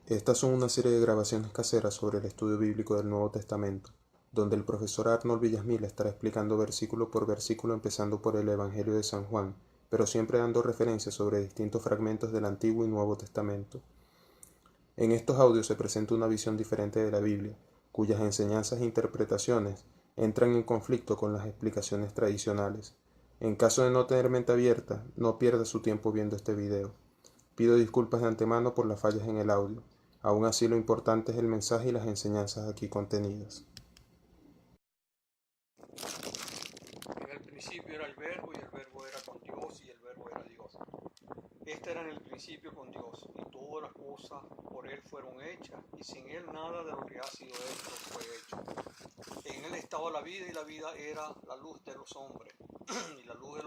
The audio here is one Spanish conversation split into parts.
Estas son una serie de grabaciones caseras sobre el estudio bíblico del Nuevo Testamento, donde el profesor Arnold Villasmil estará explicando versículo por versículo empezando por el Evangelio de San Juan, pero siempre dando referencias sobre distintos fragmentos del Antiguo y Nuevo Testamento. En estos audios se presenta una visión diferente de la Biblia, cuyas enseñanzas e interpretaciones entran en conflicto con las explicaciones tradicionales. En caso de no tener mente abierta, no pierda su tiempo viendo este video. Pido disculpas de antemano por las fallas en el audio. Aún así, lo importante es el mensaje y las enseñanzas aquí contenidas. En el principio era el verbo, y el verbo era con Dios, y el verbo era Dios. Este era en el principio con Dios, y todas las cosas por Él fueron hechas, y sin Él nada de lo que ha sido hecho fue hecho. En Él estaba la vida, y la vida era la luz de los hombres, y la luz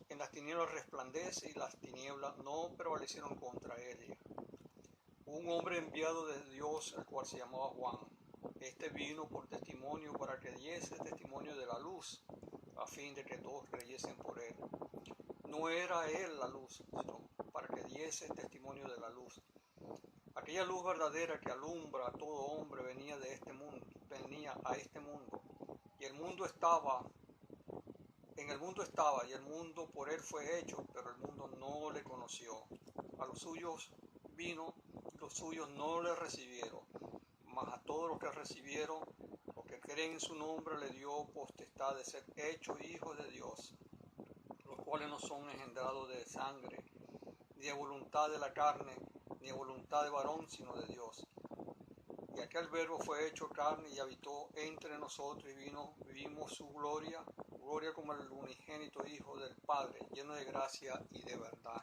en las tinieblas resplandece, y las tinieblas no prevalecieron contra ella. Un hombre enviado de Dios, el cual se llamaba Juan. Este vino por testimonio para que diese testimonio de la luz, a fin de que todos creyesen por él. No era él la luz, sino para que diese testimonio de la luz. Aquella luz verdadera que alumbra a todo hombre venía a este mundo, y en el mundo estaba, y el mundo por él fue hecho, pero el mundo no le conoció. A los suyos vino, los suyos no le recibieron, mas a todos los que recibieron, los que creen en su nombre, le dio potestad de ser hechos hijos de Dios, los cuales no son engendrados de sangre, ni de voluntad de la carne, ni de voluntad de varón, sino de Dios. Y aquel verbo fue hecho carne y habitó entre nosotros, y vimos su gloria como el unigénito Hijo del Padre, lleno de gracia y de verdad.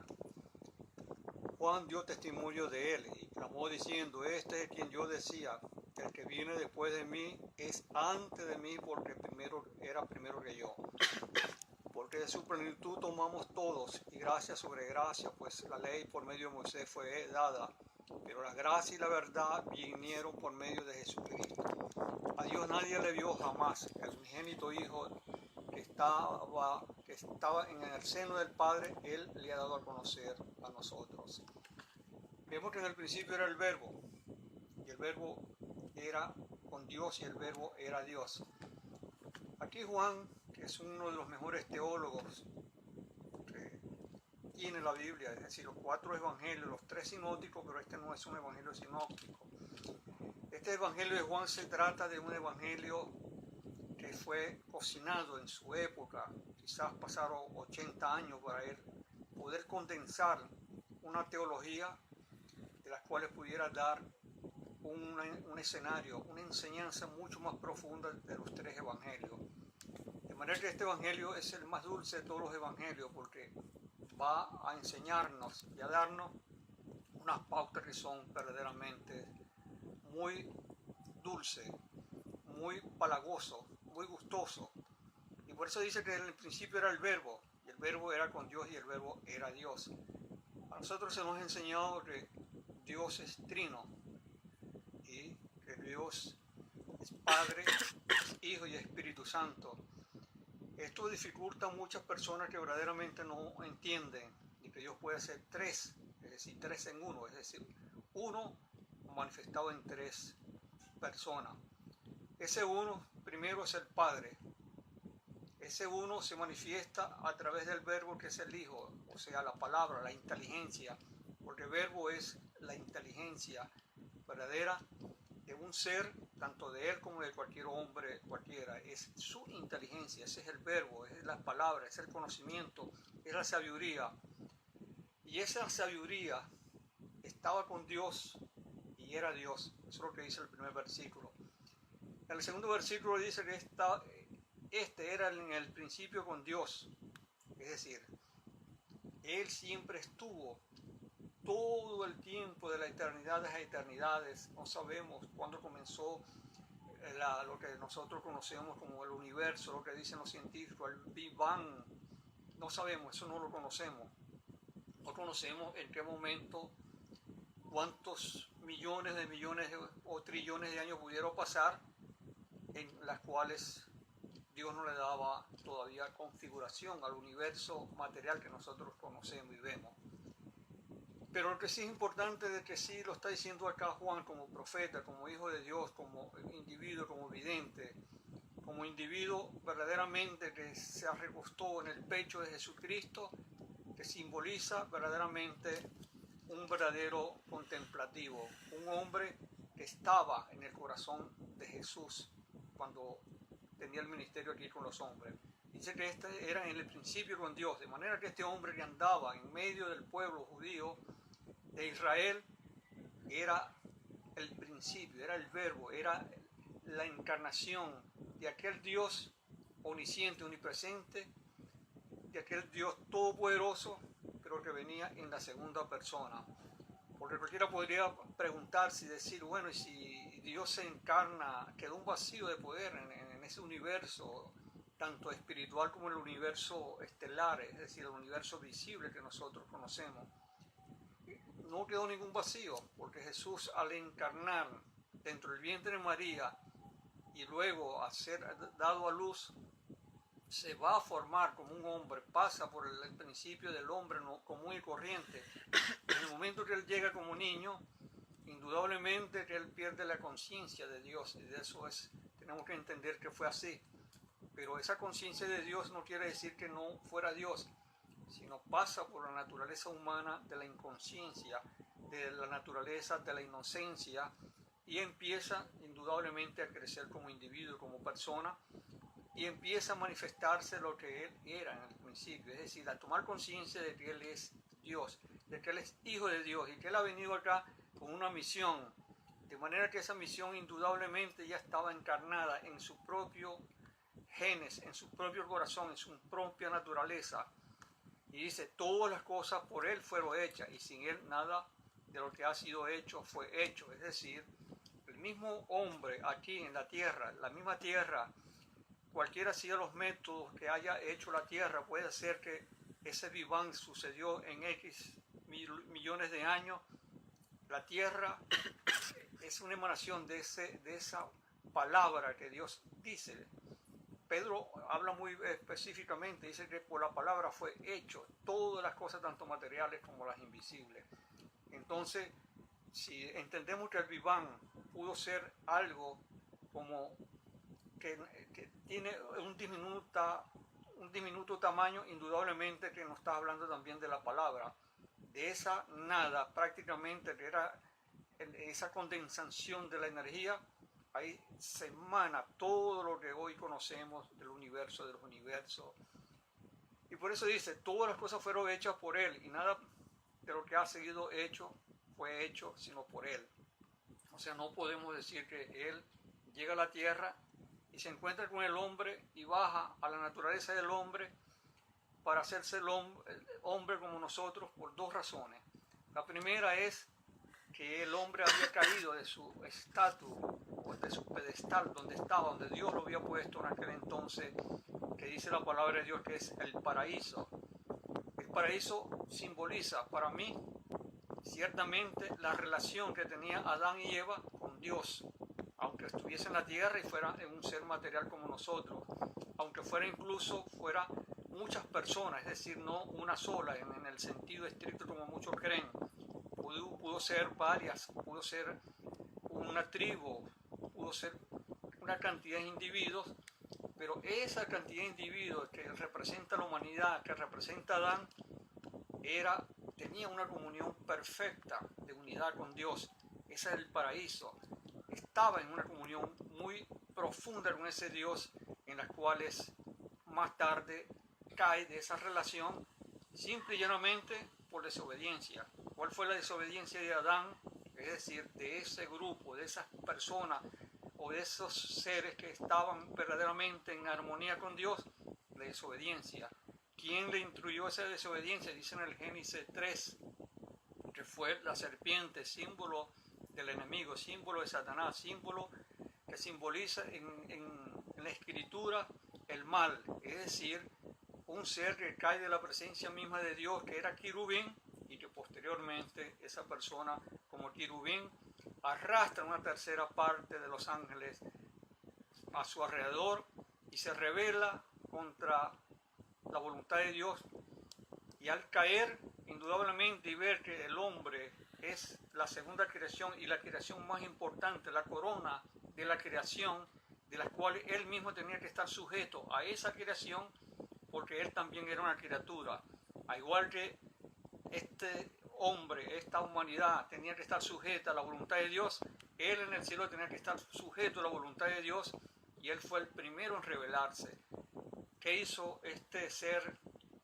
Juan dio testimonio de él y clamó diciendo: este es quien yo decía, el que viene después de mí es antes de mí, porque era primero que yo. Porque de su plenitud tomamos todos, y gracia sobre gracia, pues la ley por medio de Moisés fue dada, pero la gracia y la verdad vinieron por medio de Jesucristo. A Dios nadie le vio jamás. El unigénito Hijo que estaba en el seno del Padre, Él le ha dado a conocer a nosotros. Vemos que en el principio era el verbo, y el verbo era con Dios, y el verbo era Dios. Aquí Juan, que es uno de los mejores teólogos que tiene la Biblia, es decir, los 4 evangelios, los 3 sinópticos, pero este no es un evangelio sinóptico. Este evangelio de Juan se trata de un evangelio que fue cocinado en su época. Quizás pasaron 80 años para él poder condensar una teología de las cuales pudiera dar un escenario, una enseñanza mucho más profunda de los 3 evangelios. De manera que este evangelio es el más dulce de todos los evangelios, porque va a enseñarnos y a darnos unas pautas que son verdaderamente muy dulces, muy palagoso, muy gustoso. Y por eso dice que en el principio era el verbo, y el verbo era con Dios, y el verbo era Dios. A nosotros se nos ha enseñado que Dios es trino, y que Dios es Padre, Hijo y Espíritu Santo. Esto dificulta a muchas personas que verdaderamente no entienden y que Dios puede ser 3, es decir, 3 en 1, es decir, uno manifestado en 3 personas. Ese uno primero es el Padre. Ese uno se manifiesta a través del verbo, que es el Hijo, o sea, la palabra, la inteligencia, porque el verbo es la inteligencia verdadera de un ser, tanto de él como de cualquier hombre, cualquiera. Es su inteligencia, ese es el verbo, es la palabra, es el conocimiento, es la sabiduría. Y esa sabiduría estaba con Dios y era Dios. Eso es lo que dice el primer versículo. En el segundo versículo dice que este era en el principio con Dios. Es decir, Él siempre estuvo todo el tiempo, de la eternidad a eternidades. No sabemos cuándo comenzó lo que nosotros conocemos como el universo, lo que dicen los científicos, el Big Bang. No sabemos, eso no lo conocemos. No conocemos en qué momento, cuántos millones o trillones de años pudieron pasar, en las cuales Dios no le daba todavía configuración al universo material que nosotros conocemos y vemos. Pero lo que sí es importante de que sí lo está diciendo acá Juan como profeta, como hijo de Dios, como individuo, como vidente, como individuo verdaderamente que se recostó en el pecho de Jesucristo, que simboliza verdaderamente un verdadero contemplativo, un hombre que estaba en el corazón de Jesús cuando tenía el ministerio aquí con los hombres. Dice que este era en el principio con Dios, de manera que este hombre que andaba en medio del pueblo judío de Israel era el principio, era el verbo, era la encarnación de aquel Dios omnisciente, omnipresente, de aquel Dios todopoderoso, pero que venía en la segunda persona. Porque cualquiera podría preguntarse y decir, bueno, y si Dios se encarna, quedó un vacío de poder en ese universo, tanto espiritual como el universo estelar, es decir, el universo visible que nosotros conocemos. No quedó ningún vacío, porque Jesús al encarnar dentro del vientre de María y luego a ser dado a luz, se va a formar como un hombre, pasa por el principio del hombre común y corriente. En el momento que él llega como niño, indudablemente que él pierde la conciencia de Dios, y de eso tenemos que entender que fue así. Pero esa conciencia de Dios no quiere decir que no fuera Dios, sino pasa por la naturaleza humana de la inconsciencia, de la naturaleza de la inocencia, y empieza indudablemente a crecer como individuo, como persona, y empieza a manifestarse lo que él era en el principio, es decir, a tomar conciencia de que él es Dios, de que él es hijo de Dios y que él ha venido acá con una misión, de manera que esa misión indudablemente ya estaba encarnada en su propio genes, en su propio corazón, en su propia naturaleza. Y dice, todas las cosas por él fueron hechas y sin él nada de lo que ha sido hecho fue hecho. Es decir, el mismo hombre aquí en la tierra, la misma tierra, cualquiera sido los métodos que haya hecho la tierra, puede ser que ese viván sucedió en X millones de años. La tierra es una emanación de esa palabra que Dios dice. Pedro habla muy específicamente, dice que por la palabra fue hecho todas las cosas, tanto materiales como las invisibles. Entonces, si entendemos que el viván pudo ser algo como que tiene un diminuto tamaño, indudablemente que nos está hablando también de la palabra. De esa nada, prácticamente, que era esa condensación de la energía, ahí se emana todo lo que hoy conocemos del universo, de los universos. Y por eso dice, todas las cosas fueron hechas por Él y nada de lo que ha seguido hecho fue hecho sino por Él. O sea, no podemos decir que Él llega a la tierra y se encuentra con el hombre y baja a la naturaleza del hombre para hacerse el hombre como nosotros por dos razones. La primera es que el hombre había caído de su estatus, de su pedestal, donde estaba, donde Dios lo había puesto en aquel entonces, que dice la palabra de Dios que es el paraíso. El paraíso simboliza para mí ciertamente la relación que tenía Adán y Eva con Dios, aunque estuviese en la tierra y fuera un ser material como nosotros, aunque fuera muchas personas, es decir, no una sola en el sentido estricto como muchos creen. Pudo ser varias, pudo ser una tribu, pudo ser una cantidad de individuos, pero esa cantidad de individuos que representa la humanidad, que representa a Adán, tenía una comunión perfecta de unidad con Dios. Ese es el paraíso. Estaba en una comunión muy profunda con ese Dios, en las cuales más tarde cae de esa relación simple y llanamente por desobediencia. ¿Cuál fue la desobediencia de Adán? Es decir, de ese grupo, de esas personas o de esos seres que estaban verdaderamente en armonía con Dios, la desobediencia. ¿Quién le instruyó esa desobediencia? Dice en el Génesis 3, que fue la serpiente, símbolo del enemigo, símbolo de Satanás, símbolo que simboliza en la escritura el mal, es decir, un ser que cae de la presencia misma de Dios, que era querubín, y que posteriormente esa persona como querubín arrastra una tercera parte de los ángeles a su alrededor y se rebela contra la voluntad de Dios, y al caer indudablemente y ver que el hombre es la segunda creación y la creación más importante, la corona de la creación, de la cual él mismo tenía que estar sujeto a esa creación, porque él también era una criatura. Al igual que este hombre, esta humanidad tenía que estar sujeta a la voluntad de Dios, él en el cielo tenía que estar sujeto a la voluntad de Dios, y él fue el primero en revelarse. ¿Qué hizo este ser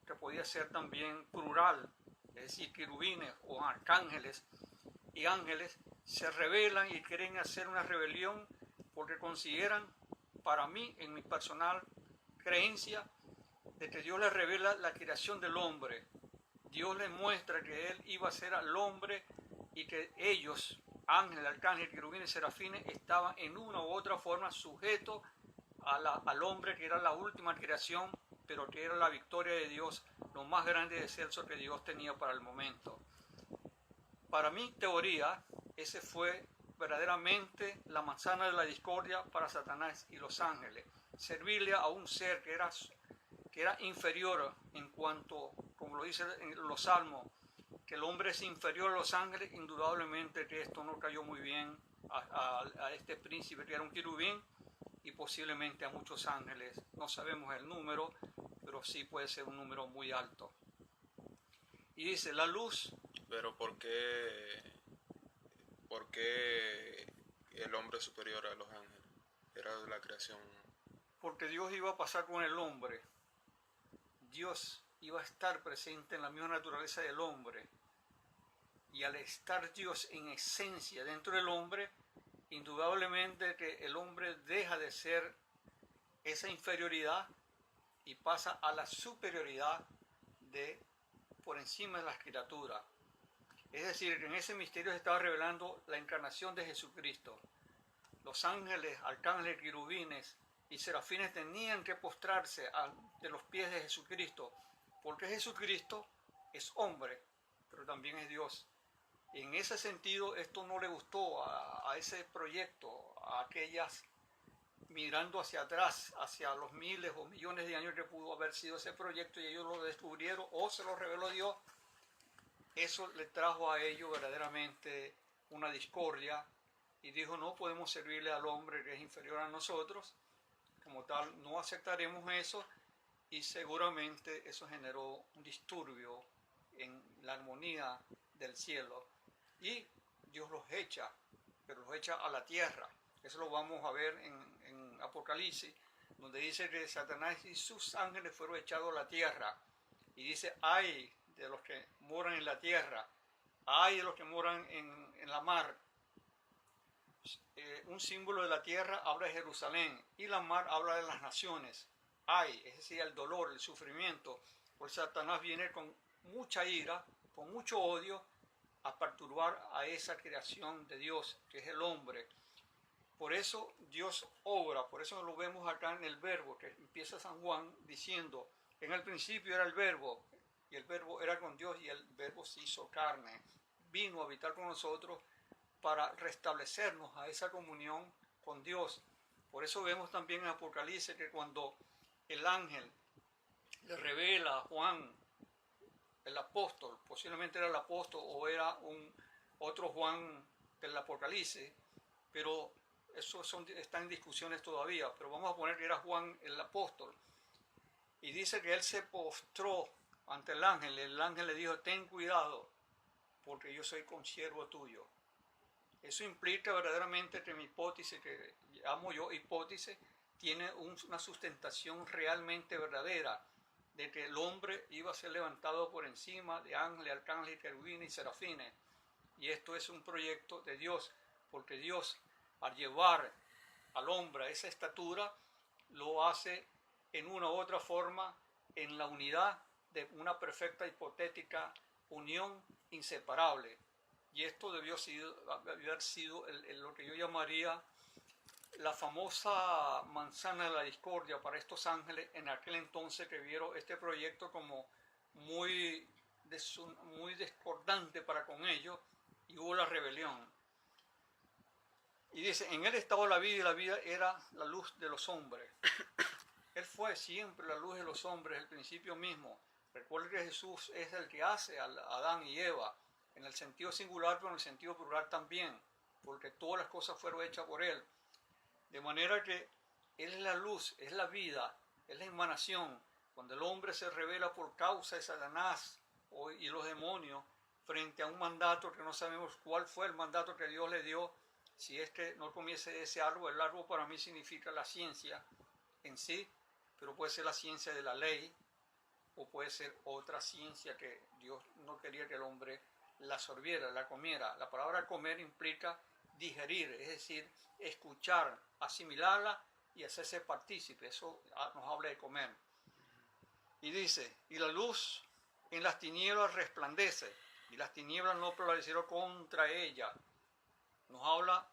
que podía ser también plural? Es decir, querubines o arcángeles y ángeles se rebelan y quieren hacer una rebelión porque consideran, para mí, en mi personal creencia, de que Dios les revela la creación del hombre. Dios les muestra que Él iba a ser al hombre y que ellos, ángeles, arcángeles, querubines, serafines, estaban en una u otra forma sujetos al hombre, que era la última creación, pero que era la victoria de Dios, lo más grande y excelso que Dios tenía para el momento. Para mi teoría, ese fue verdaderamente la manzana de la discordia para Satanás y los ángeles. Servirle a un ser que era inferior en cuanto, como lo dice en los Salmos, que el hombre es inferior a los ángeles. Indudablemente que esto no cayó muy bien a este príncipe que era un querubín, y posiblemente a muchos ángeles. No sabemos el número, pero sí puede ser un número muy alto. Y dice, la luz... Pero ¿por qué el hombre es superior a los ángeles? Era de la creación. Porque Dios iba a pasar con el hombre. Dios iba a estar presente en la misma naturaleza del hombre. Y al estar Dios en esencia dentro del hombre, indudablemente que el hombre deja de ser esa inferioridad y pasa a la superioridad por encima de las criaturas. Es decir, que en ese misterio se estaba revelando la encarnación de Jesucristo. Los ángeles, arcángeles, querubines y serafines tenían que postrarse ante los pies de Jesucristo, porque Jesucristo es hombre, pero también es Dios. Y en ese sentido, esto no le gustó a ese proyecto, a aquellas, mirando hacia atrás, hacia los miles o millones de años que pudo haber sido ese proyecto, y ellos lo descubrieron o se lo reveló Dios. Eso le trajo a ellos verdaderamente una discordia, y dijo, no podemos servirle al hombre que es inferior a nosotros, como tal no aceptaremos eso, y seguramente eso generó un disturbio en la armonía del cielo, y Dios los echa, pero los echa a la tierra. Eso lo vamos a ver en Apocalipsis, donde dice que Satanás y sus ángeles fueron echados a la tierra, y dice, ay de los que moran en la tierra, ay de los que moran en la mar. Un símbolo de la tierra habla de Jerusalén, y la mar habla de las naciones. Ay, es decir, el dolor, el sufrimiento. Por Satanás viene con mucha ira, con mucho odio, a perturbar a esa creación de Dios, que es el hombre. Por eso Dios obra, por eso lo vemos acá en el verbo, que empieza San Juan diciendo, en el principio era el verbo, y el verbo era con Dios, y el verbo se hizo carne, vino a habitar con nosotros para restablecernos a esa comunión con Dios. Por eso vemos también en Apocalipsis que cuando el ángel le revela a Juan, el apóstol, posiblemente era el apóstol o era otro Juan del Apocalipsis, pero eso está en discusiones todavía, pero vamos a poner que era Juan el apóstol, y dice que él se postró ante el ángel le dijo, ten cuidado, porque yo soy consiervo tuyo. Eso implica verdaderamente que mi hipótesis, que llamo yo hipótesis, tiene una sustentación realmente verdadera, de que el hombre iba a ser levantado por encima de ángeles, arcángeles, querubines y serafines. Y esto es un proyecto de Dios, porque Dios, al llevar al hombre a esa estatura, lo hace en una u otra forma en la unidad de una perfecta hipotética unión inseparable. Y esto debió haber sido lo que yo llamaría la famosa manzana de la discordia para estos ángeles en aquel entonces, que vieron este proyecto como muy discordante para con ellos, y hubo la rebelión. Y dice, en él estaba la vida, y la vida era la luz de los hombres. Él fue siempre la luz de los hombres, el principio mismo. Recuerde que Jesús es el que hace a Adán y Eva, en el sentido singular, pero en el sentido plural también, porque todas las cosas fueron hechas por Él. De manera que Él es la luz, es la vida, es la emanación. Cuando el hombre se revela por causa de Satanás y los demonios, frente a un mandato que no sabemos cuál fue el mandato que Dios le dio, si es que no comiese de ese árbol. El árbol para mí significa la ciencia en sí, pero puede ser la ciencia de la ley, o puede ser otra ciencia que Dios no quería que el hombre la absorbiera, la comiera. La palabra comer implica digerir, es decir, escuchar, asimilarla y hacerse partícipe. Eso nos habla de comer. Y dice, y la luz en las tinieblas resplandece, y las tinieblas no prevalecieron contra ella. Nos habla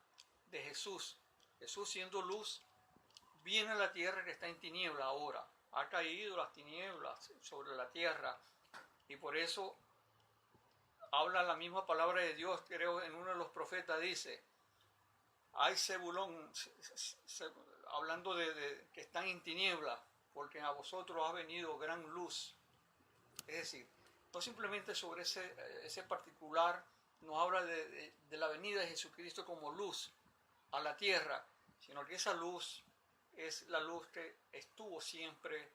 de Jesús. Jesús, siendo luz, viene a la tierra que está en tiniebla ahora. Ha caído las tinieblas sobre la tierra, y por eso habla la misma palabra de Dios. Creo en uno de los profetas dice, hay Zebulón, hablando de que están en tiniebla, porque a vosotros ha venido gran luz. Es decir, no simplemente sobre ese particular nos habla de la venida de Jesucristo como luz a la tierra, sino que esa luz es la luz que estuvo siempre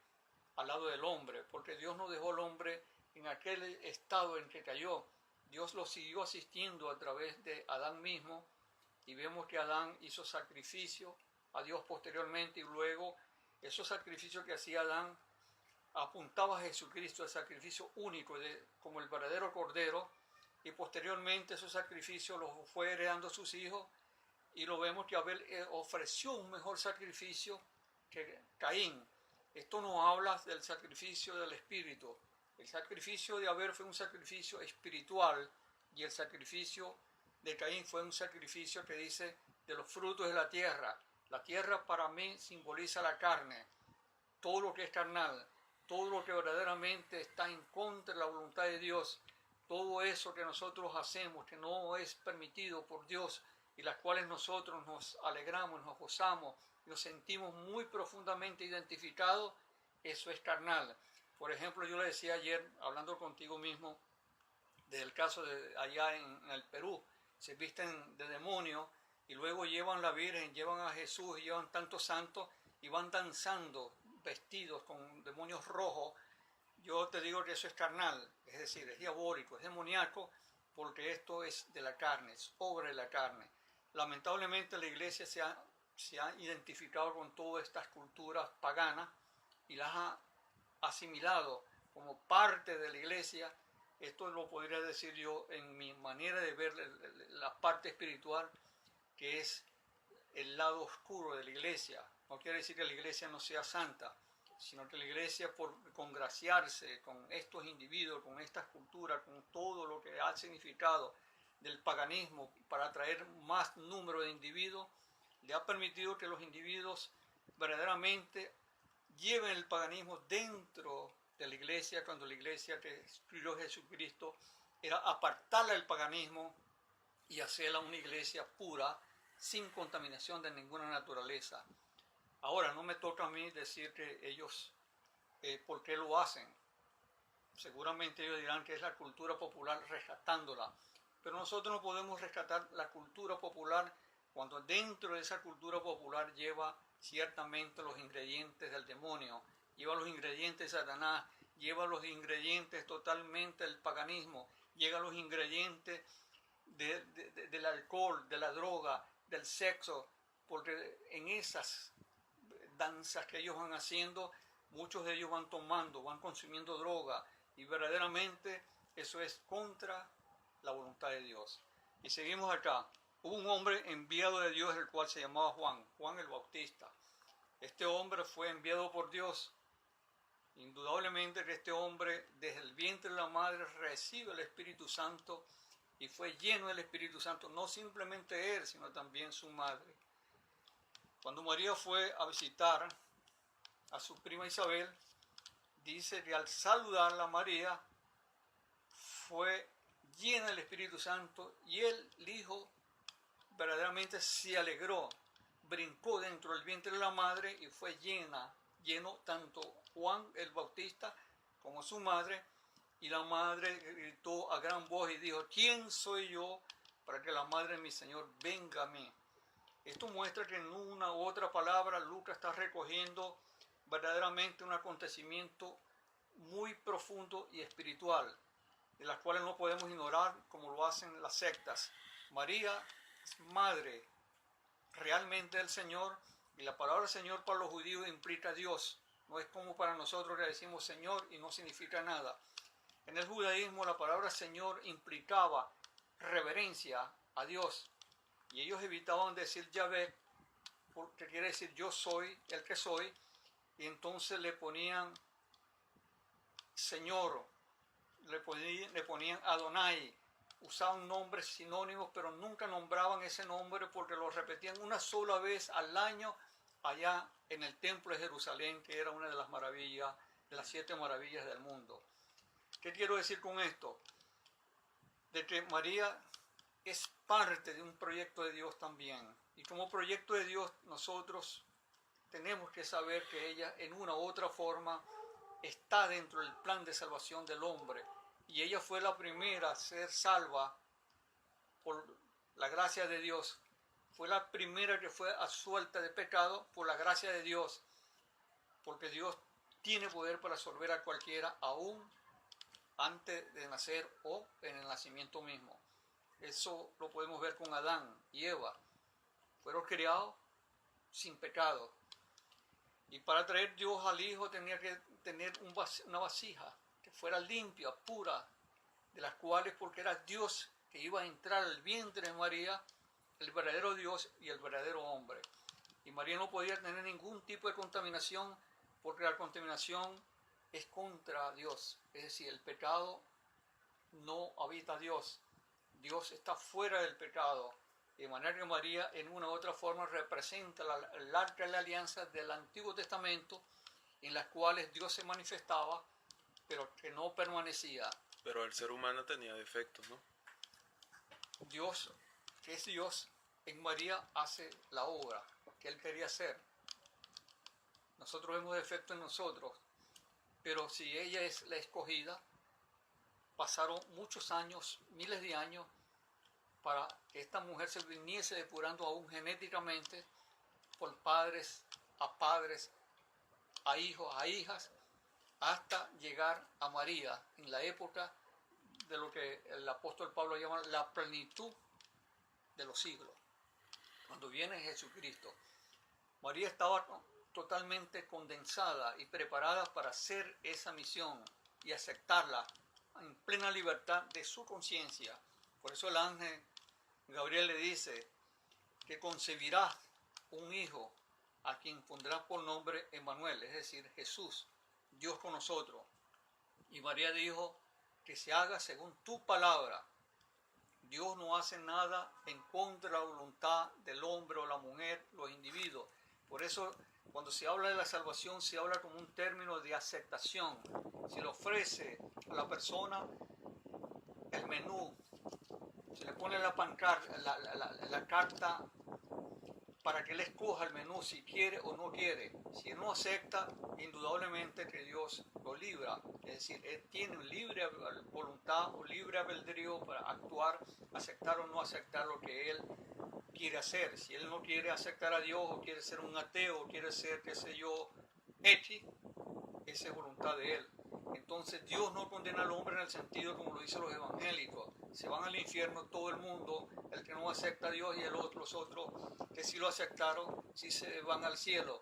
al lado del hombre, porque Dios no dejó al hombre en aquel estado en que cayó. Dios lo siguió asistiendo a través de Adán mismo, y vemos que Adán hizo sacrificio a Dios posteriormente, y luego esos sacrificios que hacía Adán apuntaba a Jesucristo, el sacrificio único como el verdadero Cordero, y posteriormente esos sacrificios los fue heredando a sus hijos, y lo vemos que Abel ofreció un mejor sacrificio que Caín. Esto nos habla del sacrificio del Espíritu. El sacrificio de Abel fue un sacrificio espiritual, y el sacrificio de Caín fue un sacrificio que dice de los frutos de la tierra. La tierra para mí simboliza la carne, todo lo que es carnal, todo lo que verdaderamente está en contra de la voluntad de Dios, todo eso que nosotros hacemos que no es permitido por Dios, y las cuales nosotros nos alegramos, nos gozamos, nos sentimos muy profundamente identificados, eso es carnal. Por ejemplo, yo le decía ayer, hablando contigo mismo, del caso de allá en el Perú, se visten de demonios y luego llevan la Virgen, llevan a Jesús, llevan tantos santos y van danzando vestidos con demonios rojos. Yo te digo que eso es carnal, es decir, es diabólico, es demoníaco, porque esto es de la carne, es obra de la carne. Lamentablemente la iglesia se ha identificado con todas estas culturas paganas y las ha asimilado como parte de la iglesia. Esto lo podría decir yo en mi manera de ver la parte espiritual, que es el lado oscuro de la iglesia. No quiere decir que la iglesia no sea santa, sino que la iglesia, por congraciarse con estos individuos, con estas culturas, con todo lo que ha significado del paganismo para atraer más número de individuos, le ha permitido que los individuos verdaderamente lleven el paganismo dentro de la iglesia, cuando la iglesia que instituyó Jesucristo era apartarla del paganismo y hacerla una iglesia pura, sin contaminación de ninguna naturaleza. Ahora, no me toca a mí decir que ellos, ¿por qué lo hacen? Seguramente ellos dirán que es la cultura popular rescatándola, pero nosotros no podemos rescatar la cultura popular cuando dentro de esa cultura popular lleva ciertamente los ingredientes del demonio, lleva los ingredientes de Satanás, lleva los ingredientes totalmente del paganismo, lleva los ingredientes del alcohol, de la droga, del sexo, porque en esas danzas que ellos van haciendo, muchos de ellos van tomando, van consumiendo droga, y verdaderamente eso es contra la voluntad de Dios. Y seguimos acá. Hubo un hombre enviado de Dios, el cual se llamaba Juan el Bautista. Este hombre fue enviado por Dios. Indudablemente que este hombre desde el vientre de la madre recibe el Espíritu Santo y fue lleno del Espíritu Santo, no simplemente él, sino también su madre. Cuando María fue a visitar a su prima Isabel, dice que al saludarla María fue llena del Espíritu Santo, y el hijo verdaderamente se alegró, brincó dentro del vientre de la madre y fue lleno tanto Juan el Bautista como su madre, y la madre gritó a gran voz y dijo: ¿quién soy yo para que la madre de mi Señor venga a mí? Esto muestra que en una u otra palabra Lucas está recogiendo verdaderamente un acontecimiento muy profundo y espiritual, de las cuales no podemos ignorar como lo hacen las sectas. María es madre realmente del Señor, y la palabra Señor para los judíos implica Dios. No es como para nosotros que decimos Señor y no significa nada. En el judaísmo la palabra Señor implicaba reverencia a Dios, y ellos evitaban decir Yahvé, porque quiere decir yo soy el que soy, y entonces le ponían Señor, le ponían Adonai, usaban nombres sinónimos, pero nunca nombraban ese nombre porque lo repetían una sola vez al año allá en el templo de Jerusalén, que era una de las maravillas, de las 7 maravillas del mundo. ¿Qué quiero decir con esto? De que María es parte de un proyecto de Dios también. Y como proyecto de Dios nosotros tenemos que saber que ella en una u otra forma está dentro del plan de salvación del hombre. Y ella fue la primera a ser salva por la gracia de Dios. Fue la primera que fue absuelta de pecado por la gracia de Dios. Porque Dios tiene poder para absolver a cualquiera, aún antes de nacer o en el nacimiento mismo. Eso lo podemos ver con Adán y Eva. Fueron criados sin pecado. Y para traer Dios al Hijo tenía que tener una vasija que fuera limpia, pura, de las cuales, porque era Dios que iba a entrar al vientre de María, el verdadero Dios y el verdadero hombre. Y María no podía tener ningún tipo de contaminación, porque la contaminación es contra Dios. Es decir, el pecado no habita a Dios. Dios está fuera del pecado. De manera que María en una u otra forma representa el arca de la alianza del Antiguo Testamento, en las cuales Dios se manifestaba, pero que no permanecía. Pero el ser humano tenía defectos, ¿no? Dios, que es Dios, en María hace la obra que Él quería hacer. Nosotros vemos defectos en nosotros, pero si ella es la escogida, pasaron muchos años, miles de años, para que esta mujer se viniese depurando aún genéticamente por padres, a hijos, a hijas, hasta llegar a María en la época de lo que el apóstol Pablo llama la plenitud de los siglos, cuando viene Jesucristo. María estaba totalmente condensada y preparada para hacer esa misión y aceptarla en plena libertad de su conciencia. Por eso el ángel Gabriel le dice que concebirá un hijo a quien pondrá por nombre Emmanuel, es decir, Jesús, Dios con nosotros. Y María dijo: que se haga según tu palabra. Dios no hace nada en contra de la voluntad del hombre o la mujer, los individuos. Por eso, cuando se habla de la salvación, se habla como un término de aceptación. Se le ofrece a la persona el menú, se le pone la pancarta, la carta para que él escoja el menú si quiere o no quiere. Si él no acepta, indudablemente que Dios lo libra. Es decir, él tiene un libre voluntad o libre albedrío para actuar, aceptar o no aceptar lo que él quiere hacer. Si él no quiere aceptar a Dios, o quiere ser un ateo, o quiere ser, qué sé yo, esa es voluntad de él. Entonces Dios no condena al hombre en el sentido como lo dicen los evangélicos. Se van al infierno todo el mundo, el que no acepta a Dios, y los otros que sí lo aceptaron, sí se van al cielo.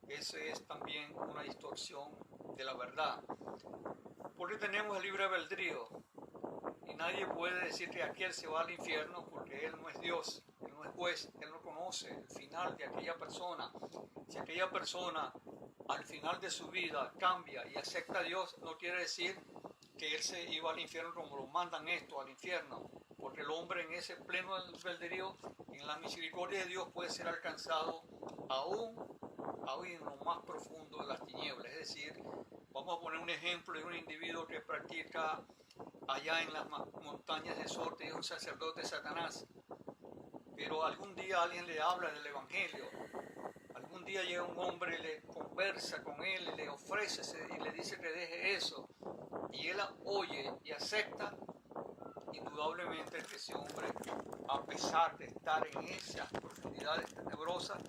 Eso es también una distorsión de la verdad. Porque tenemos el libre albedrío y nadie puede decir que aquel se va al infierno, porque él no es Dios, él no es juez, él no conoce el final de aquella persona. Si aquella persona al final de su vida cambia y acepta a Dios, no quiere decir que él se iba al infierno como lo mandan esto, al infierno, porque el hombre en ese pleno albedrío, en la misericordia de Dios, puede ser alcanzado aún en lo más profundo de las tinieblas. Es decir, vamos a poner un ejemplo de un individuo que practica allá en las montañas del norte, es un sacerdote Satanás, pero algún día alguien le habla del Evangelio, algún día llega un hombre y le conversa con él, y le ofrece y le dice que deje eso, y él oye y acepta, indudablemente que ese hombre, a pesar de estar en esas profundidades tenebrosas,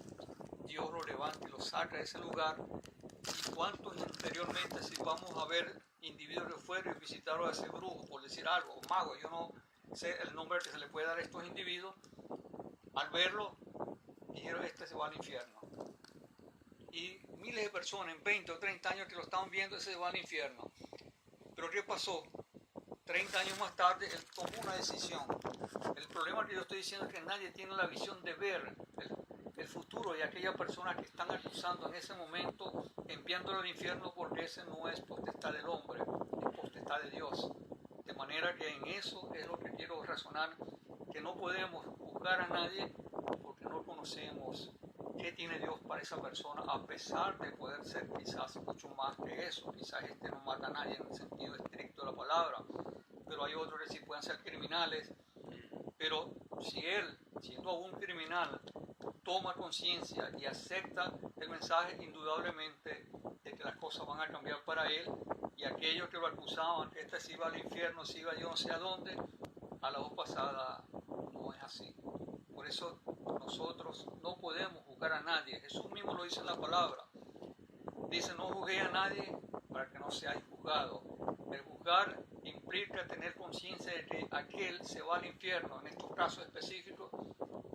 Dios lo levanta y lo saca de ese lugar. Y cuántos interiormente, si vamos a ver individuos que fueron y visitaron a ese brujo, por decir algo, o mago, yo no sé el nombre que se le puede dar a estos individuos, al verlo, dijeron, este se va al infierno. Y miles de personas en 20 o 30 años que lo estaban viendo, ese se va al infierno. Pero ¿qué pasó? 30 años más tarde, él tomó una decisión. El problema que yo estoy diciendo es que nadie tiene la visión de ver el futuro de aquellas personas que están acusando en ese momento, enviándolo al infierno, porque ese no es potestad del hombre, es potestad de Dios. De manera que en eso es lo que quiero razonar, que no podemos juzgar a nadie porque no conocemos qué tiene Dios para esa persona, a pesar de poder ser quizás mucho más que eso. Quizás este no mata a nadie en el sentido estricto de la palabra, pero hay otros que sí pueden ser criminales. Pero si él, siendo aún criminal, toma conciencia y acepta el mensaje, indudablemente de que las cosas van a cambiar para él, y aquellos que lo acusaban que este se iba al infierno, se iba yo no sé a dónde, a la voz pasada no es así. Por eso nosotros no podemos juzgar a nadie. Jesús mismo lo dice en la palabra. Dice, no juzguéis a nadie para que no seáis juzgados. El juzgar implica tener conciencia de que aquel se va al infierno, en estos casos específicos.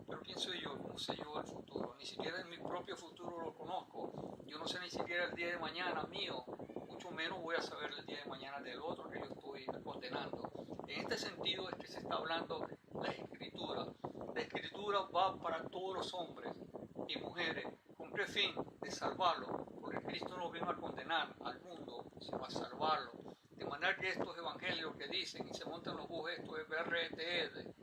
Pero ¿quién soy yo? ¿Cómo sé yo el futuro? Ni siquiera en mi propio futuro lo conozco. Yo no sé ni siquiera el día de mañana mío, mucho menos voy a saber el día de mañana del otro que yo estoy condenando. En este sentido es que se está hablando la Escritura. La Escritura va para todos los hombres y mujeres. ¿Con qué fin? De salvarlo. Porque Cristo no vino a condenar al mundo, sino a salvarlo. De manera que estos evangelios que dicen y se montan los bujes, esto es BRTR,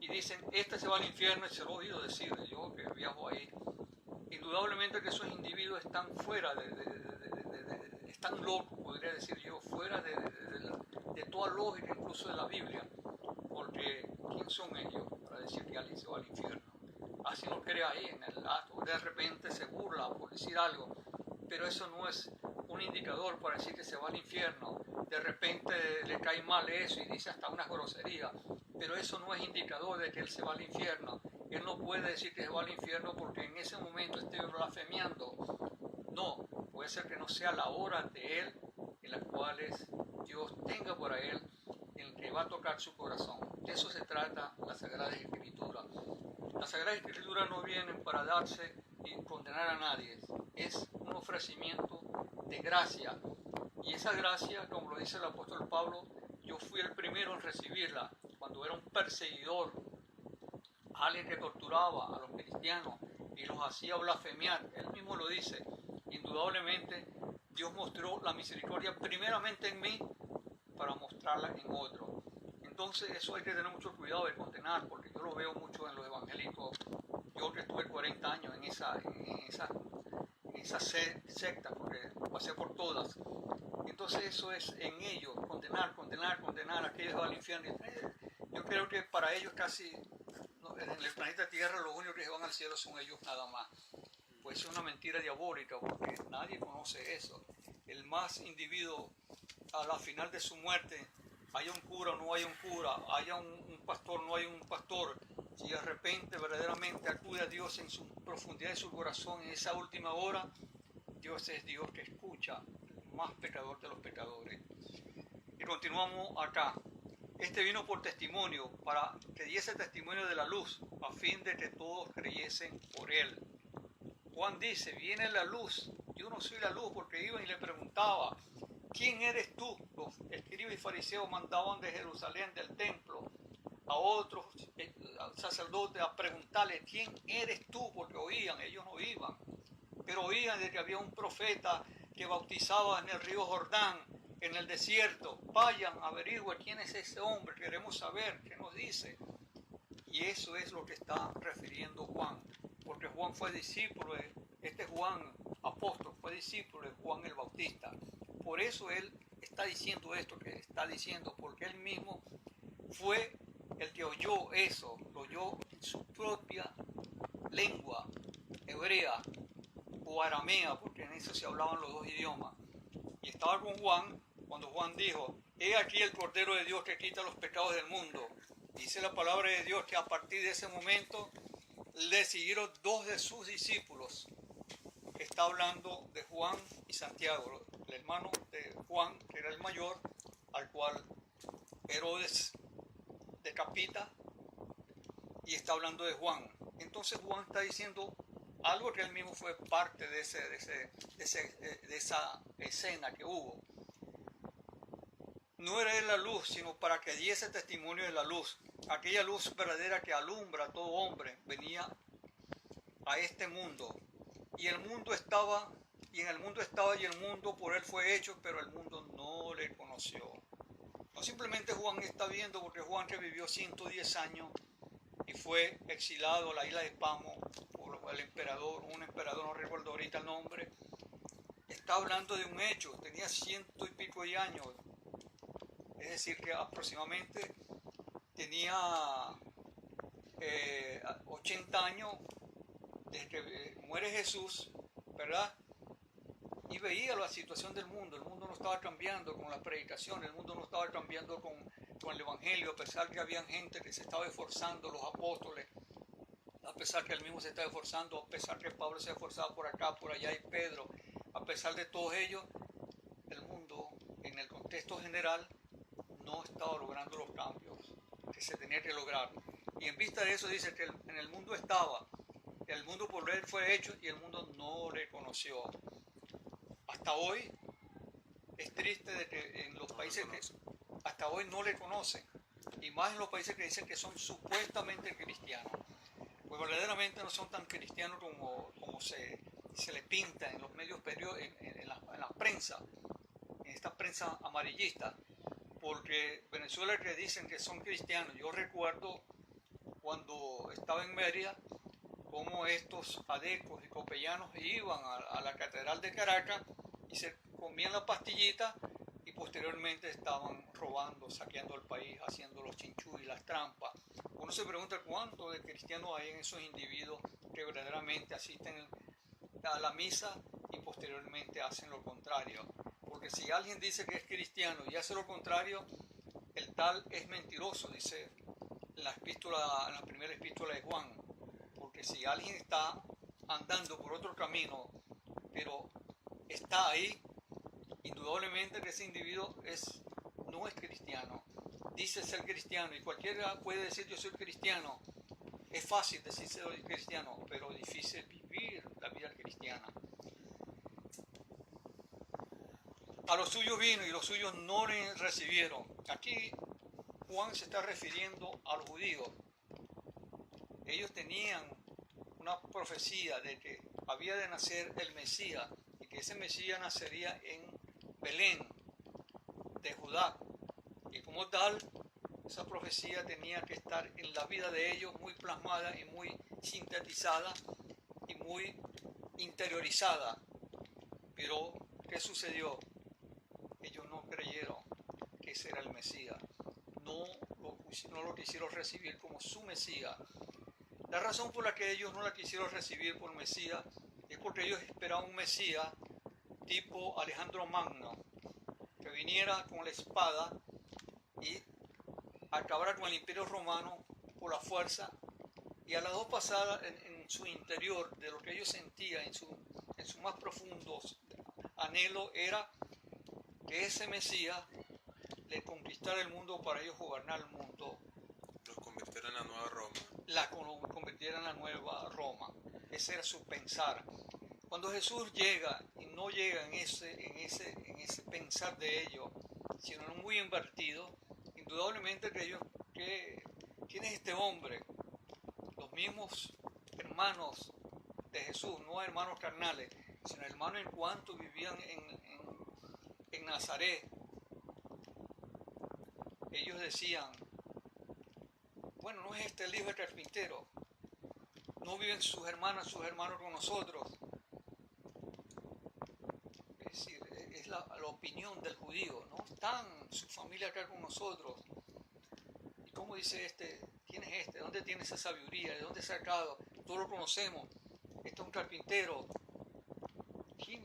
y dicen, este se va al infierno, y se lo he oído decir, yo que viajo ahí, indudablemente que esos individuos están fuera están locos, podría decir yo, fuera de toda lógica, incluso de la Biblia, porque ¿quién son ellos para decir que alguien se va al infierno? Así lo cree ahí en el acto, de repente se burla por decir algo, pero eso no es un indicador para decir que se va al infierno. De repente le cae mal eso y dice hasta una grosería, pero eso no es indicador de que él se va al infierno. Él no puede decir que se va al infierno porque en ese momento esté blasfemiando. No, puede ser que no sea la hora de él en la cual Dios tenga para él, en el que va a tocar su corazón. De eso se trata la Sagrada Escritura. La Sagrada Escritura no viene para darse y condenar a nadie, es un ofrecimiento de gracia. Y esa gracia, como lo dice el apóstol Pablo, yo fui el primero en recibirla cuando era un perseguidor, alguien que torturaba a los cristianos y los hacía blasfemiar. Él mismo lo dice. Indudablemente Dios mostró la misericordia primeramente en mí para mostrarla en otros. Entonces eso hay que tener mucho cuidado de condenar, porque yo lo veo mucho en los evangélicos. Yo que estuve 40 años en esa secta, porque pasé por todas. Entonces eso es en ellos, condenar a aquellos que van al infierno. Yo creo que para ellos casi, en el planeta Tierra, los únicos que van al cielo son ellos nada más. Pues es una mentira diabólica, porque nadie conoce eso. El más individuo, a la final de su muerte, haya un cura o no haya un cura, haya un pastor o no haya un pastor, si de repente verdaderamente acude a Dios en su profundidad de su corazón en esa última hora, Dios es Dios que escucha, el más pecador de los pecadores. Y continuamos acá. Este vino por testimonio, para que diese testimonio de la luz, a fin de que todos creyesen por él. Juan dice, viene la luz, yo no soy la luz, porque iban y le preguntaba, ¿quién eres tú? Los escribas y fariseos mandaban de Jerusalén, del templo, a otros sacerdotes a preguntarle, ¿quién eres tú? Porque oían, ellos no iban, pero oían de que había un profeta que bautizaba en el río Jordán, en el desierto. Vayan, averigüen quién es ese hombre, queremos saber qué nos dice. Y eso es lo que está refiriendo Juan, porque Juan fue discípulo, Juan apóstol fue discípulo de Juan el Bautista. Por eso él está diciendo esto que está diciendo, porque él mismo fue el que oyó eso, lo oyó en su propia lengua hebrea, o aramea, porque en eso se hablaban los dos idiomas. Y estaba con Juan cuando Juan dijo: he aquí el Cordero de Dios que quita los pecados del mundo. Dice la palabra de Dios que a partir de ese momento le siguieron dos de sus discípulos. Está hablando de Juan y Santiago, el hermano de Juan, que era el mayor, al cual Herodes decapita, y está hablando de Juan. Entonces Juan está diciendo algo que él mismo fue parte de esa escena que hubo. No era él la luz, sino para que diese testimonio de la luz. Aquella luz verdadera que alumbra a todo hombre venía a este mundo. Y el mundo estaba, y en el mundo estaba, y el mundo por él fue hecho, pero el mundo no le conoció. No simplemente Juan está viendo, porque Juan, que vivió 110 años y fue exilado a la isla de Pamo por el emperador, un emperador, no recuerdo ahorita el nombre, está hablando de un hecho, tenía 100 y pico de años, es decir, que aproximadamente tenía 80 años desde que muere Jesús, ¿verdad? Y veía la situación del mundo. El mundo no estaba cambiando con la predicación, el mundo no estaba cambiando con el Evangelio, a pesar que había gente que se estaba esforzando, los apóstoles, a pesar que él mismo se estaba esforzando, a pesar que Pablo se esforzaba por acá, por allá, y Pedro, a pesar de todos ellos, el mundo, en el contexto general, no estaba logrando los cambios que se tenía que lograr. Y en vista de eso dice que en el mundo estaba, el mundo por él fue hecho y el mundo no le conoció. Hasta hoy es triste de que en los países que hasta hoy no le conocen, y más en los países que dicen que son supuestamente cristianos, pues verdaderamente no son tan cristianos como se le pinta en los medios periódicos, en la prensa, en esta prensa amarillista, porque Venezuela que dicen que son cristianos. Yo recuerdo cuando estaba en Mérida, cómo estos adecos y copellanos iban a la Catedral de Caracas y se comían la pastillita y posteriormente estaban robando, saqueando el país, haciendo los chinchullos y las trampas. Uno se pregunta cuánto de cristianos hay en esos individuos que verdaderamente asisten a la misa y posteriormente hacen lo contrario. Porque si alguien dice que es cristiano y hace lo contrario, el tal es mentiroso, dice en la primera epístola de Juan. Porque si alguien está andando por otro camino, pero está ahí, indudablemente que ese individuo no es cristiano. Dice ser cristiano, y cualquiera puede decir yo soy cristiano. Es fácil decir soy cristiano, pero difícil vivir la vida cristiana. A los suyos vino y los suyos no le recibieron. Aquí Juan se está refiriendo a los judíos. Ellos tenían una profecía de que había de nacer el Mesías y que ese Mesías nacería en Belén de Judá, y como tal esa profecía tenía que estar en la vida de ellos muy plasmada y muy sintetizada y muy interiorizada. Pero ¿qué sucedió? Ellos no creyeron que ese era el Mesías, no lo quisieron recibir como su Mesías. La razón por la que ellos no la quisieron recibir por Mesías es porque ellos esperaban un Mesías tipo Alejandro Magno, que viniera con la espada y acabara con el Imperio Romano por la fuerza, y a las dos pasadas en su interior, de lo que ellos sentían, en su más profundos anhelo, era que ese Mesías le conquistara el mundo para ellos gobernar el mundo. Los convirtiera en la nueva Roma. Convirtiera en la nueva Roma. Ese era su pensar. Cuando Jesús llega, y no llega en ese pensar de ellos, sino en un muy invertido, indudablemente que ellos, ¿quién es este hombre? Los mismos hermanos de Jesús, no hermanos carnales, sino hermanos en cuanto vivían en Nazaret. Ellos decían, bueno, ¿no es este el hijo del carpintero? ¿No viven sus hermanos con nosotros? Es decir, es la opinión del judío, ¿no? Están su familia acá con nosotros. ¿Y cómo dice este? ¿Quién es este? ¿De dónde tiene esa sabiduría? ¿De dónde ha sacado? Todos lo conocemos. Este es un carpintero.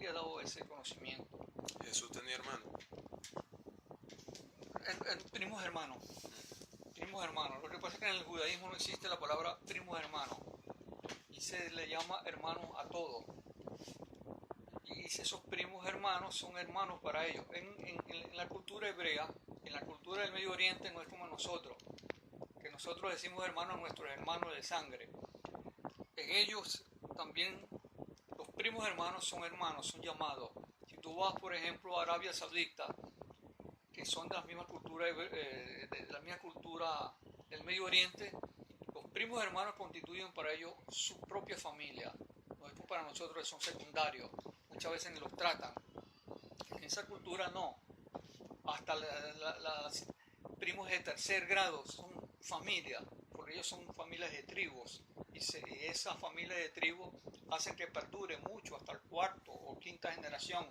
le ha dado ese conocimiento. Jesús tenía hermanos. Primos hermanos. Primos hermanos. Lo que pasa es que en el judaísmo no existe la palabra primos hermanos. Y se le llama hermanos a todos. Y esos primos hermanos son hermanos para ellos. En la cultura hebrea, en la cultura del Medio Oriente, no es como nosotros, que nosotros decimos hermanos a nuestros hermanos de sangre. En ellos también los primos hermanos, son llamados. Si tú vas, por ejemplo, a Arabia Saudita, que son de la misma cultura, del Medio Oriente, los primos hermanos constituyen para ellos su propia familia. No es como para nosotros, son secundarios. Muchas veces ni los tratan. En esa cultura no. Hasta los primos de tercer grado son familia, porque ellos son familias de tribus. Y esa familia de tribus hacen que perdure mucho hasta el cuarto o quinta generación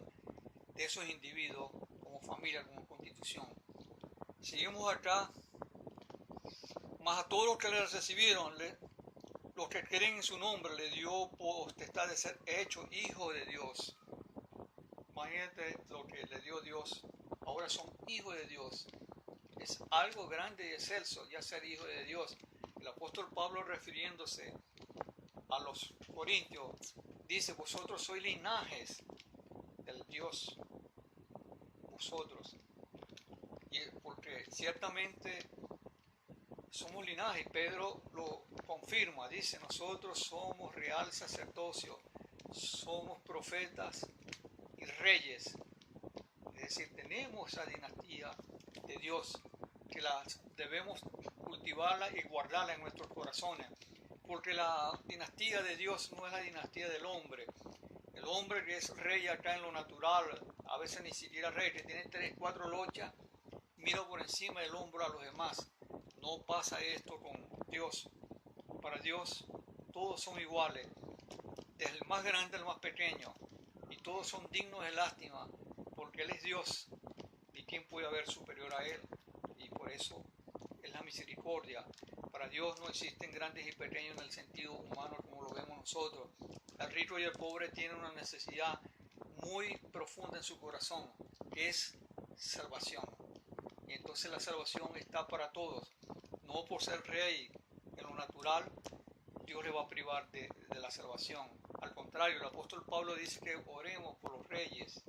de esos individuos como familia, como constitución. Seguimos acá. Más a todos los que le recibieron, los que creen en su nombre, le dio potestad de ser hecho hijo de Dios. Imagínate lo que le dio Dios. Ahora son hijos de Dios. Es algo grande y excelso ya ser hijo de Dios. El apóstol Pablo, refiriéndose a los corintios, dice: vosotros sois linajes del Dios. Vosotros. Y porque ciertamente somos linaje. Pedro lo confirma. Dice: nosotros somos real sacerdocio. Somos profetas y reyes. Es decir, tenemos esa dinastía de Dios que debemos cultivarla y guardarla en nuestros corazones, porque la dinastía de Dios no es la dinastía del hombre. El hombre que es rey acá en lo natural, a veces ni siquiera rey, que tiene 3, 4 lochas, mira por encima del hombro a los demás. No pasa esto con Dios. Para Dios todos son iguales, desde el más grande al más pequeño, y todos son dignos de lástima, porque Él es Dios, y quién puede haber superior a Él. Y por eso es la misericordia. Para Dios no existen grandes y pequeños en el sentido humano como lo vemos nosotros. El rico y el pobre tienen una necesidad muy profunda en su corazón, que es salvación. Y entonces la salvación está para todos. No por ser rey en lo natural, Dios le va a privar de la salvación. Al contrario, el apóstol Pablo dice que oremos por los reyes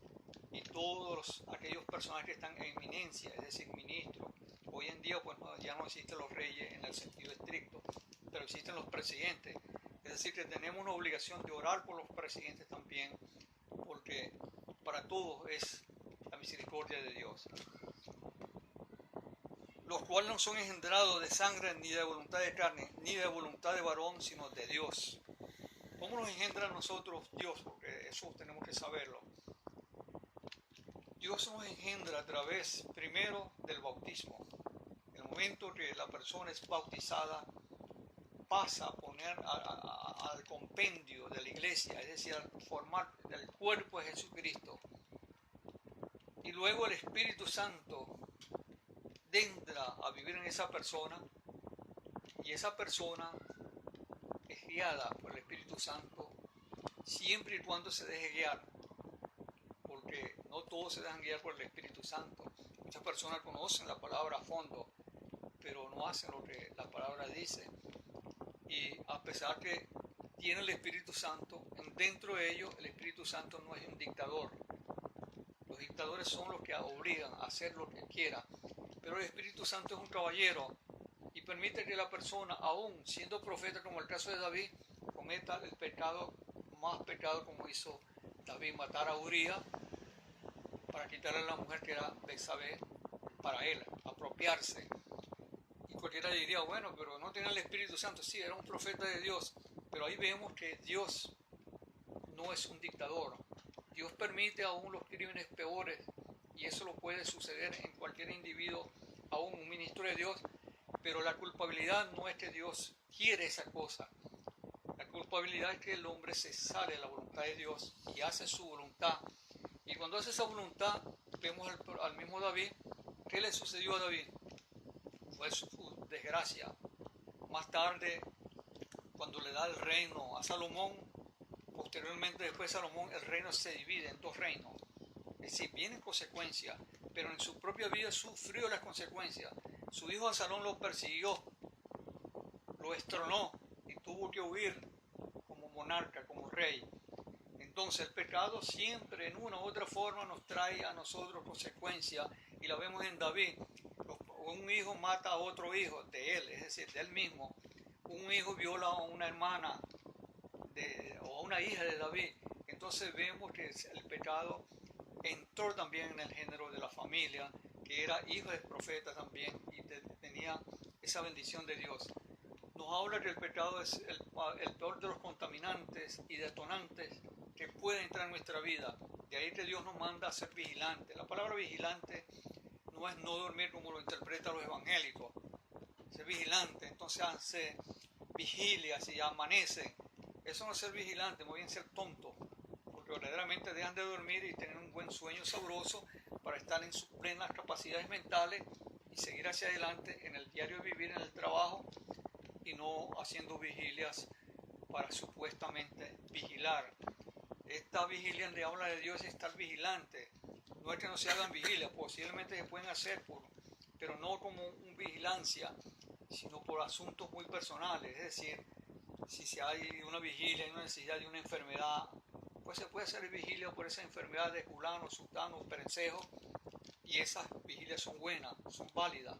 y todos aquellos personajes que están en eminencia, es decir, ministros. Hoy en día pues ya no existen los reyes en el sentido estricto, pero existen los presidentes. Es decir, que tenemos una obligación de orar por los presidentes también, porque para todos es la misericordia de Dios. Los cuales no son engendrados de sangre, ni de voluntad de carne, ni de voluntad de varón, sino de Dios. ¿Cómo nos engendra a nosotros Dios? Porque eso tenemos que saberlo. Dios nos engendra a través, primero, del bautismo. El momento que la persona es bautizada, pasa a poner al compendio de la iglesia, es decir, al formar el cuerpo de Jesucristo. Y luego el Espíritu Santo entra a vivir en esa persona, y esa persona es guiada por el Espíritu Santo siempre y cuando se deje guiar, porque no todos se dejan guiar por el Espíritu Santo. Muchas personas conocen la palabra a fondo, pero no hacen lo que la palabra dice. Y a pesar que tienen el Espíritu Santo, dentro de ellos el Espíritu Santo no es un dictador. Los dictadores son los que obligan a hacer lo que quiera, pero el Espíritu Santo es un caballero y permite que la persona, aún siendo profeta, como el caso de David, cometa el pecado, más pecado como hizo David, matar a Urías para quitarle a la mujer que era Betsabé, para él, apropiarse. Y cualquiera diría, bueno, pero no tenía el Espíritu Santo. Sí, era un profeta de Dios, pero ahí vemos que Dios no es un dictador. Dios permite aún los crímenes peores, y eso lo puede suceder en cualquier individuo, aún un ministro de Dios, pero la culpabilidad no es que Dios quiere esa cosa. La culpabilidad es que el hombre se sale de la voluntad de Dios y hace su voluntad. Y cuando hace esa voluntad, vemos al mismo David. ¿Qué le sucedió a David? Fue su desgracia. Más tarde, cuando le da el reino a Salomón, Posteriormente, después de Salomón, el reino se divide en 2 reinos. Es decir, vienen consecuencias, pero en su propia vida sufrió las consecuencias. Su hijo Absalón lo persiguió, lo destronó y tuvo que huir como monarca, como rey. Entonces el pecado siempre en una u otra forma nos trae a nosotros consecuencias, y la vemos en David. Un hijo mata a otro hijo de él, es decir, de él mismo. Un hijo viola a una hermana o a una hija de David. Entonces vemos que el pecado entró también en el género de la familia, que era hijo de profeta también y tenía esa bendición de Dios. Nos habla que el pecado es el peor de los contaminantes y detonantes que puede entrar en nuestra vida. De ahí que Dios nos manda a ser vigilantes. La palabra vigilante no es no dormir como lo interpretan los evangélicos. Ser vigilante, entonces hace vigilia, si amanece. Eso no es ser vigilante, muy bien ser tonto, porque verdaderamente dejan de dormir y tener un buen sueño sabroso para estar en sus plenas capacidades mentales y seguir hacia adelante en el diario vivir, en el trabajo, y no haciendo vigilias para supuestamente vigilar. Esta vigilia le habla de Dios, es estar vigilante. No es que no se hagan vigilias, posiblemente se pueden hacer, pero no como una vigilancia, sino por asuntos muy personales. Es decir, si hay una vigilia, hay una necesidad de una enfermedad, pues se puede hacer vigilia por esa enfermedad de fulano, sultano, perencejo, y esas vigilias son buenas, son válidas.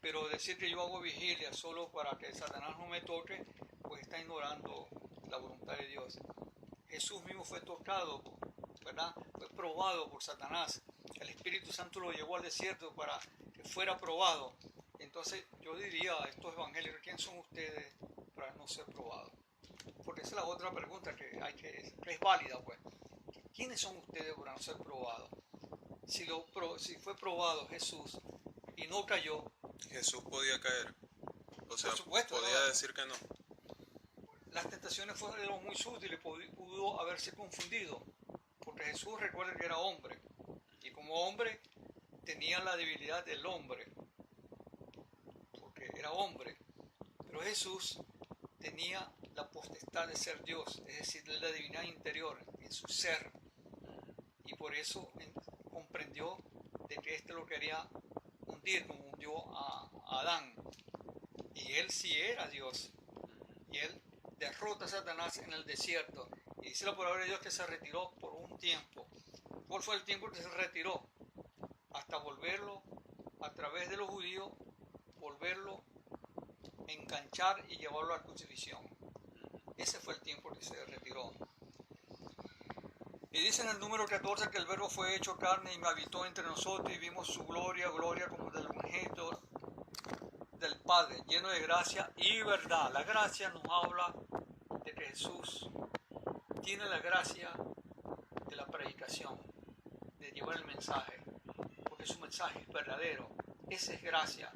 Pero decir que yo hago vigilia solo para que Satanás no me toque, pues está ignorando la voluntad de Dios. Jesús mismo fue tocado, ¿verdad? Fue probado por Satanás. El Espíritu Santo lo llevó al desierto para que fuera probado. Entonces yo diría a estos evangélicos, ¿quién son ustedes para no ser probados? Porque esa es la otra pregunta que es válida, pues. ¿Quiénes son ustedes para no ser probados? Si fue probado Jesús y no cayó. Jesús podía caer. O sea, por supuesto, podía decir que no. Las tentaciones fueron muy sutiles, pudo haberse confundido, porque Jesús, recuerda que era hombre, y como hombre tenía la debilidad del hombre, porque era hombre, pero Jesús tenía la potestad de ser Dios, es decir, de la divinidad interior en su ser, y por eso comprendió de que éste lo quería hundir, como hundió a Adán, y él sí era Dios, y él derrota a Satanás en el desierto, y dice la palabra de Dios que se retiró por un tiempo. ¿Cuál fue el tiempo que se retiró? Hasta volverlo, a través de los judíos, volverlo a enganchar y llevarlo a la crucifixión. Ese fue el tiempo que se retiró. Y dice en el número 14 que el Verbo fue hecho carne y me habitó entre nosotros, y vimos su gloria, gloria como del unigénito del Padre, lleno de gracia y verdad. La gracia nos habla de que Jesús tiene la gracia de la predicación, de llevar el mensaje, porque su mensaje es verdadero. Esa es gracia.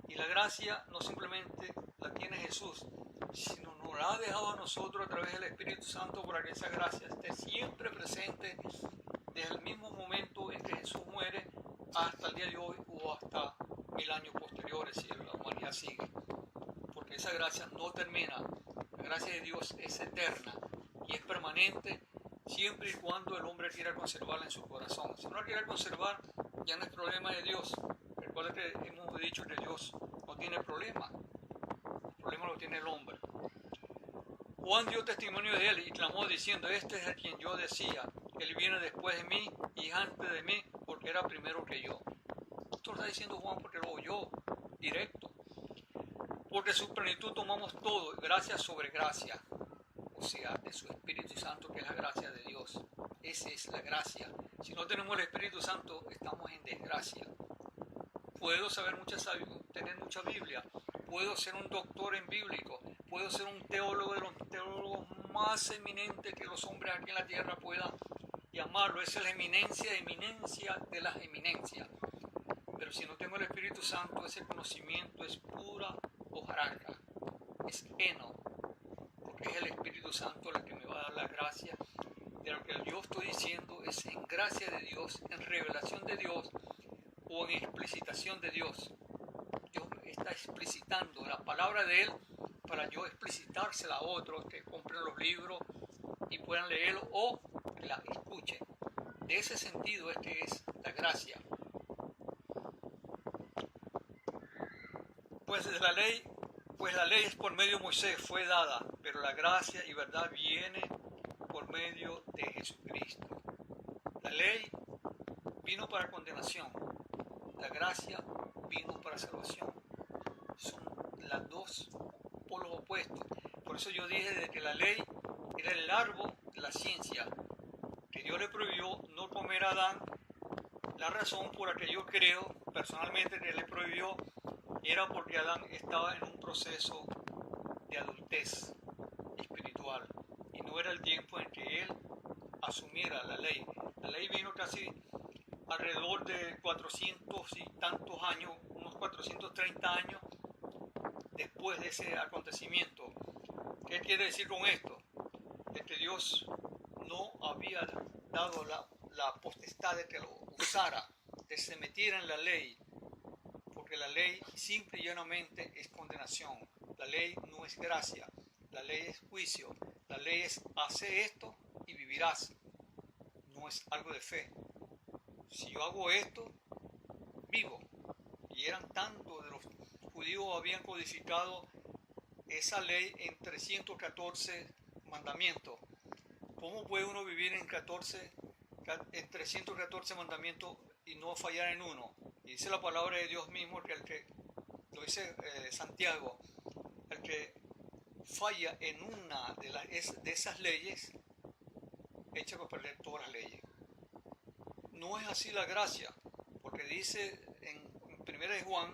Y la gracia no simplemente la tiene Jesús, sino nos la ha dejado a nosotros a través del Espíritu Santo, para que esa gracia esté siempre presente desde el mismo momento en que Jesús muere hasta el día de hoy o hasta 1000 años posteriores, si la humanidad sigue. Porque esa gracia no termina. La gracia de Dios es eterna y es permanente siempre y cuando el hombre quiera conservarla en su corazón. Si no la quiere conservar, ya no es problema de Dios. Recuerda que hemos dicho que Dios no tiene problema. El problema lo tiene el hombre. Juan dio testimonio de él y clamó diciendo: este es el quien yo decía, él viene después de mí y antes de mí, porque era primero que yo. Esto lo está diciendo Juan porque lo oyó directo. Porque su plenitud tomamos todo, gracia sobre gracia. O sea, de su Espíritu Santo, que es la gracia de Dios. Esa es la gracia. Si no tenemos el Espíritu Santo, estamos en desgracia. Puedo tener mucha Biblia, puedo ser un doctor en bíblico, puedo ser un teólogo de los teólogos más eminentes que los hombres aquí en la tierra puedan llamarlo. Esa es la eminencia de las eminencias. Pero si no tengo el Espíritu Santo, ese conocimiento es pura hojarasca, es heno, porque es el Espíritu Santo el que me va a dar la gracia de lo que yo estoy diciendo. Es en gracia de Dios, en revelación de Dios o en explicitación de Dios. Dios está explicitando la palabra de Él para yo explicitársela a otros que compren los libros y puedan leerlo o la escuchen. De ese sentido es que es la gracia. Pues la ley es por medio de Moisés, fue dada, pero la gracia y verdad viene por medio de Jesucristo. La ley vino para condenación, la gracia vino para salvación. Son las dos polos opuestos. Por eso yo dije de que la ley era el árbol de la ciencia, que Dios le prohibió no comer a Adán. La razón por la que yo creo personalmente que le prohibió era porque Adán estaba en un proceso de adultez espiritual y no era el tiempo en que él asumiera la ley. La ley vino casi alrededor de 400 y tantos años, unos 430 años después de ese acontecimiento. ¿Qué quiere decir con esto? De que Dios no había dado la potestad de que lo usara, de se metiera en la ley, porque la ley simple y llanamente es condenación. La ley no es gracia, la ley es juicio, la ley es hace esto y vivirás, no es algo de fe. Si yo hago esto, vivo. Y eran tantos de los judíos habían codificado esa ley en 314 mandamientos. ¿Cómo puede uno vivir en 314 mandamientos y no fallar en uno? Y dice la palabra de Dios mismo que el que, lo dice Santiago, el que falla en una de esas leyes, echa a perder todas las leyes. No es así la gracia, porque dice en 1 de Juan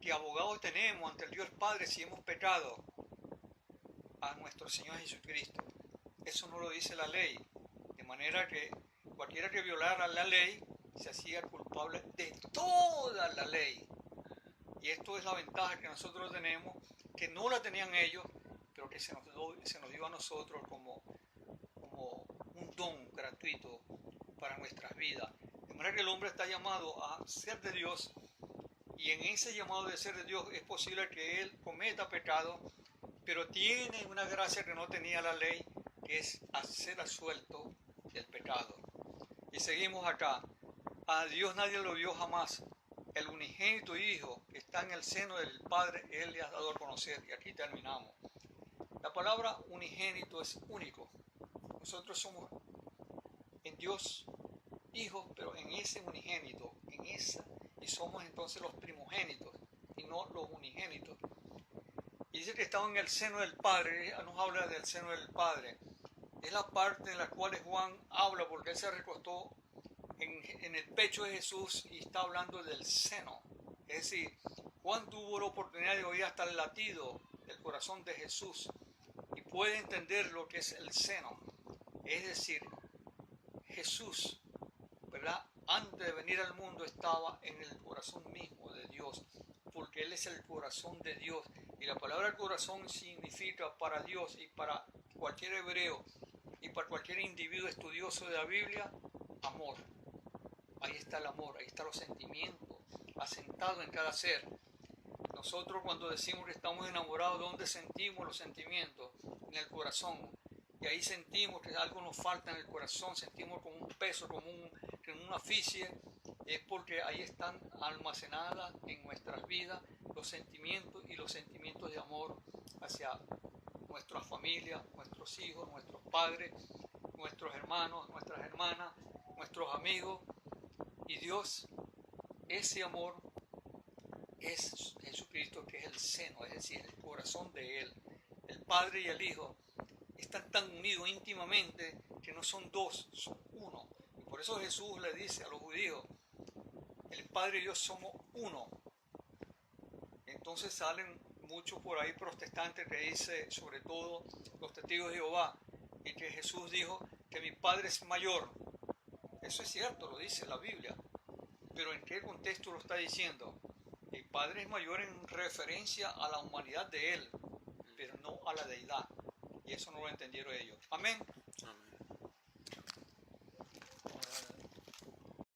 que abogados tenemos ante el Dios Padre si hemos pecado a nuestro Señor Jesucristo. Eso no lo dice la ley, de manera que cualquiera que violara la ley se hacía culpable de toda la ley. Y esto es la ventaja que nosotros tenemos, que no la tenían ellos, pero que se nos dio a nosotros como un don gratuito para nuestras vidas. De manera que el hombre está llamado a ser de Dios, y en ese llamado de ser de Dios es posible que él cometa pecado, pero tiene una gracia que no tenía la ley, que es ser absuelto del pecado. Y seguimos acá. A Dios nadie lo vio jamás. El unigénito Hijo que está en el seno del Padre, Él le ha dado a conocer. Y aquí terminamos. La palabra unigénito es único. Nosotros somos en Dios hijos, pero en ese unigénito, y somos entonces los primogénitos y no los unigénitos. Y dice que estaba en el seno del Padre, nos habla del seno del Padre. Es la parte en la cual Juan habla, porque él se recostó en el pecho de Jesús y está hablando del seno. Es decir, Juan tuvo la oportunidad de oír hasta el latido del corazón de Jesús y puede entender lo que es el seno. Es decir, Jesús, ¿verdad?, antes de venir al mundo estaba en el corazón mismo de Dios, porque Él es el corazón de Dios. Y la palabra corazón significa para Dios y para cualquier hebreo y para cualquier individuo estudioso de la Biblia, amor. Ahí está el amor, ahí están los sentimientos, asentado en cada ser. Nosotros cuando decimos que estamos enamorados, ¿dónde sentimos los sentimientos? En el corazón. Y ahí sentimos que algo nos falta en el corazón, sentimos como un peso, como una asfixia. Es porque ahí están almacenadas en nuestras vidas los sentimientos y los sentimientos de amor hacia nuestras familias, nuestros hijos, nuestros padres, nuestros hermanos, nuestras hermanas, nuestros amigos. Y Dios, ese amor es Jesucristo, que es el seno, es decir, el corazón de Él. El Padre y el Hijo están tan unidos íntimamente que no son dos, son uno. Y por eso Jesús le dice a los judíos, el Padre y yo somos uno. Entonces salen muchos por ahí protestantes que dicen, sobre todo los testigos de Jehová, y que Jesús dijo que mi Padre es mayor. Eso es cierto, lo dice la Biblia. Pero ¿en qué contexto lo está diciendo? El Padre es mayor en referencia a la humanidad de Él, pero no a la deidad. Y eso no lo entendieron ellos. Amén. Amén.